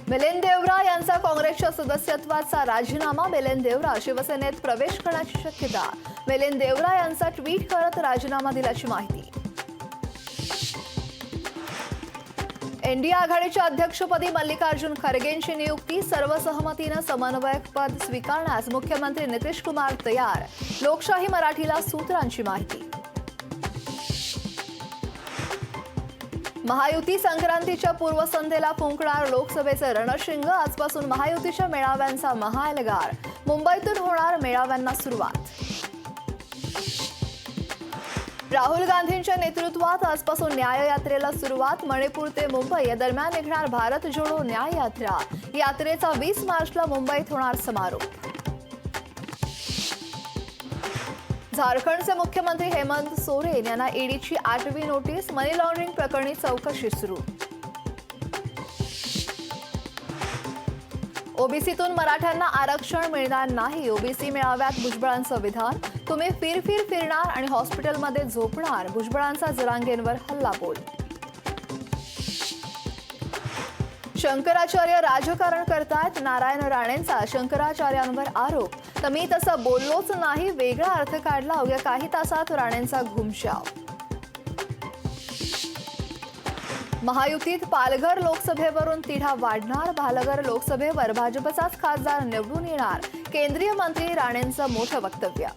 मिलिंद देवरा यांचा काँग्रेसच्या सदस्यत्वाचा राजीनामा. मिलिंद देवरा शिवसेनेत प्रवेश करण्याची शक्यता. मिलिंद देवरा यांचा ट्विट करत राजीनामा दिल्याची माहिती. एनडीए आघाडीच्या अध्यक्षपदी मल्लिकार्जुन खरगेंची नियुक्ती. सर्वसहमतीनं समन्वयक पद स्वीकारण्यास मुख्यमंत्री नितीश कुमार तयार. लोकशाही मराठीला सूत्रांची माहिती. महायुती संक्रांतीच्या पूर्वसंध्येला फुंकणार लोकसभेचं रणशिंग. आजपासून महायुतीच्या मेळाव्यांचा महाएल्गार. मुंबईतून होणार मेळाव्यांना सुरुवात. राहुल गांधींच्या नेतृत्वात आजपासून न्याययात्रेला सुरुवात. मणिपूर ते मुंबई या दरम्यान निघणार भारत जोडो न्याय यात्रा. यात्रेचा 20 मार्चला मुंबईत होणार समारोप. झारखंडचे मुख्यमंत्री हेमंत सोरेन यांना ईडीची 8वी नोटीस. मनी लॉन्ड्रिंग प्रकरणी चौकशी सुरू. ओबीसीतून मराठ्यांना आरक्षण मिळणार नाही. ओबीसी मेळाव्यात भुजबळांचं विधान. तुम्ही फिरणार आणि हॉस्पिटलमध्ये झोपणार. भुजबळांचा जरांगेंवर हल्लाबोल. शंकराचार्य राजकारण करतायत. नारायण राणेंचा शंकराचार्यांवर आरोप. तर मी तसं बोललोच नाही, वेगळा अर्थ काढला. अवघ्या काही तासात राणेंचा घुमशाव. महायुतीत पालघर लोकसभेवरून तिढा वाढणार. पालघर लोकसभेवर भाजपचाच खासदार निवडून येणार. केंद्रीय मंत्री राणेंचं मोठं वक्तव्य.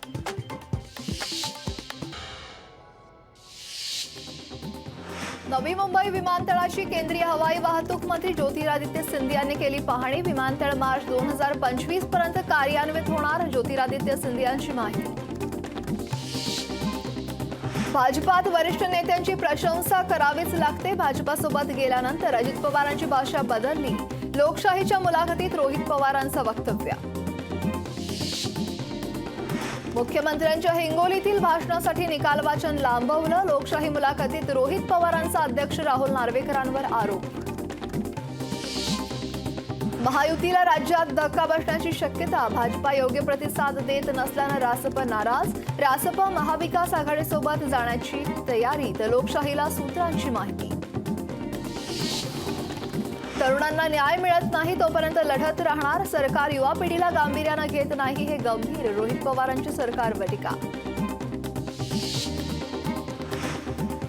नवी मुंबई विमानतळाची केंद्रीय हवाई वाहतूक मंत्री ज्योतिरादित्य सिंधिया यांनी केली पाहणी. विमानतळ मार्च 2025 पर्यंत कार्यान्वित होणार. ज्योतिरादित्य सिंधियांची माहिती. भाजपात वरिष्ठ नेत्यांची प्रशंसा करावीच लागते. भाजपासोबत गेल्यानंतर अजित पवारांची भाषा बदलली. लोकशाहीच्या मुलाखतीत रोहित पवारांचं वक्तव्य. मुख्यमंत्र्यांच्या हिंगोलीतील भाषणासाठी निकाल वाचन लांबवलं. लोकशाही मुलाखतीत रोहित पवारांचा अध्यक्ष राहुल नार्वेकरांवर आरोप. महायुतीला राज्यात धक्का बसण्याची शक्यता. भाजपा योग्य प्रतिसाद देत नसल्यानं रासप नाराज. रासप महाविकास आघाडीसोबत जाण्याची तयारी. तर लोकशाहीला सूत्रांची माहिती. तरुणांना न्याय मिळत नाही तोपर्यंत लढत राहणार. सरकार युवा पिढीला गांभीर्यानं घेत नाही. हे गंभीर. रोहित पवारांची सरकारवर टीका.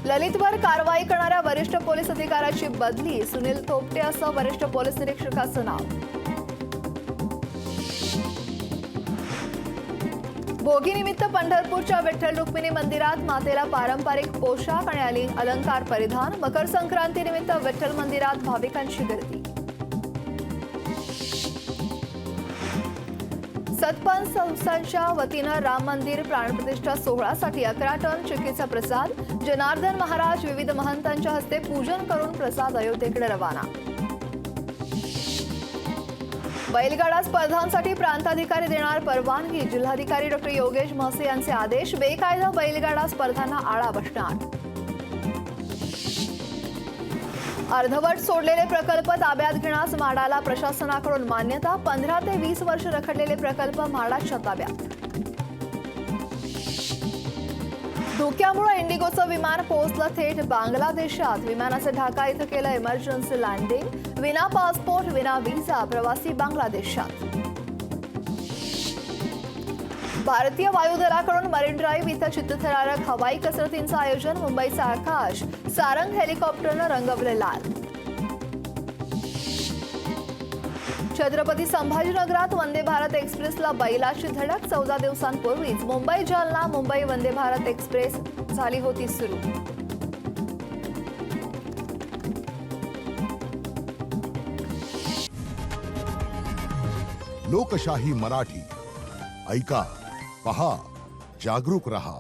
ललितवर कारवाई करणाऱ्या वरिष्ठ पोलीस अधिकाऱ्याची बदली. सुनील थोपटे असं वरिष्ठ पोलीस निरीक्षकाचं नाव. भोगीनिमित्त पंढरपूरच्या विठ्ठल रुक्मिणी मंदिरात मातेला पारंपरिक पोशाख आणि अलंकार परिधान. मकर संक्रांतीनिमित्त विठ्ठल मंदिरात भाविकांची गर्दी. सतपंच संस्थांच्या वतीनं राम मंदिर प्राणप्रतिष्ठा सोहळ्यासाठी 11 टन चिक्कीचा प्रसाद. जनार्दन महाराज विविध महंतांच्या हस्ते पूजन करून प्रसाद अयोध्येकडे रवाना. बैलगाडा स्पर्धांसाठी प्रांताधिकारी देणार परवानगी. जिल्हाधिकारी डॉ. योगेश म्हसे यांचे आदेश. बेकायदा बैलगाडा स्पर्धांना आळा बसणार. अर्धवट सोडलेले प्रकल्प ताब्यात घेण्यास म्हाडाला प्रशासनाकडून मान्यता. 15 ते 20 वर्ष रखडलेले प्रकल्प म्हाडाच्या ताब्यात. धोक्यामुळे इंडिगोचं विमान पोहोचलं थेट बांगलादेशात. विमानाचं ढाका इथं केलं इमर्जन्सी लँडिंग. विना पासपोर्ट विना व्हिसा प्रवासी बांगलादेशात. भारतीय वायुदलाकडून मरीन ड्राईव्ह इथं चित्तथरारक हवाई कसरतींचं आयोजन. मुंबईचं आकाश सारंग हेलिकॉप्टरनं रंगवलं लाल. छत्रपती संभाजीनगरात वंदे भारत एक्सप्रेसला बैलाची धडक. 14 दिवसांपूर्वीच मुंबई जालना मुंबई वंदे भारत एक्सप्रेस झाली होती सुरू. लोकशाही मराठी ऐका, पहा, जागरूक रहा.